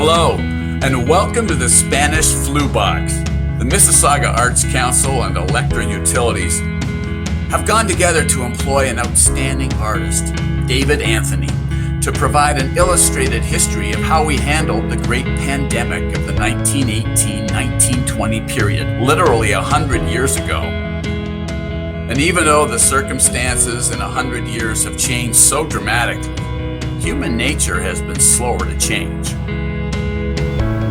Hello, and welcome to the Spanish Flu Box. The Mississauga Arts Council and Electra Utilities have gone together to employ an outstanding artist, David Anthony, to provide an illustrated history of how we handled the great pandemic of the 1918-1920 period, literally 100 years ago. And even though the circumstances in 100 years have changed so dramatically, human nature has been slower to change.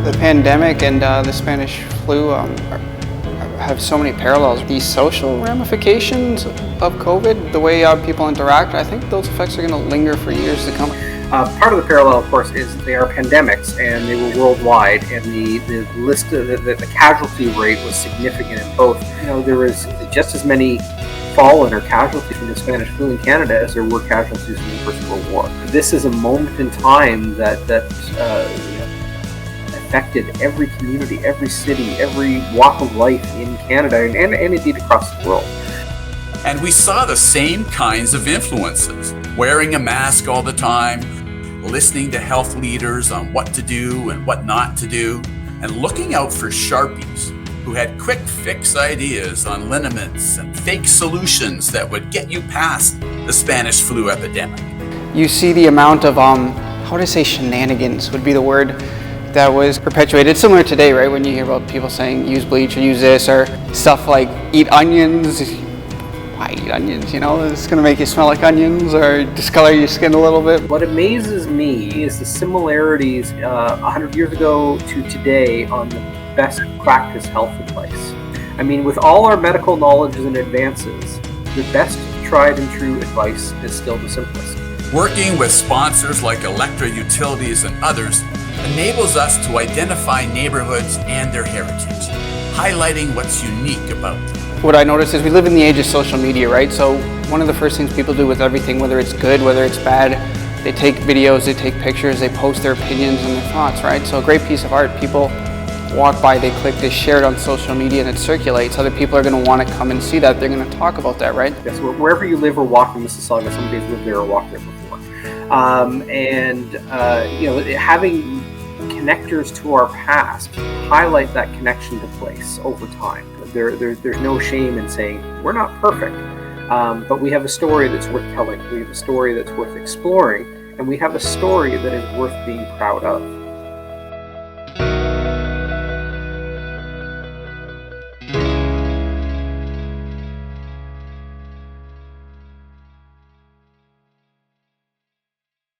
The pandemic and the Spanish flu have so many parallels. The social ramifications of COVID, the way people interact, I think those effects are going to linger for years to come. Part of the parallel, of course, is they are pandemics, and they were worldwide, and the list of the casualty rate was significant in both. There was just as many fallen or casualties in the Spanish flu in Canada as there were casualties in the First World War. This is a moment in time that affected every community, every city, every walk of life in Canada and indeed across the world. And we saw the same kinds of influences, wearing a mask all the time, listening to health leaders on what to do and what not to do, and looking out for Sharpies who had quick fix ideas on liniments and fake solutions that would get you past the Spanish flu epidemic. You see the amount of, shenanigans would be the word that was perpetuated. Similar today, right? When you hear about people saying use bleach or use this, or stuff like eat onions. Why eat onions? It's going to make you smell like onions or discolor your skin a little bit. What amazes me is the similarities 100 years ago to today on the best practice health advice. With all our medical knowledge and advances, the best tried and true advice is still the simplest. Working with sponsors like Electra Utilities and others enables us to identify neighborhoods and their heritage, highlighting what's unique about them. What I notice is we live in the age of social media, right? So one of the first things people do with everything, whether it's good, whether it's bad, they take videos, they take pictures, they post their opinions and their thoughts, right? So a great piece of art, people walk by, they click, they share it on social media, and it circulates. Other people are going to want to come and see that. They're going to talk about that, right? Yes, wherever you live or walk in Mississauga, somebody's lived there or walked there before. Having connectors to our past highlight that connection to place over time. There's no shame in saying we're not perfect, but we have a story that's worth telling. We have a story that's worth exploring, and we have a story that is worth being proud of.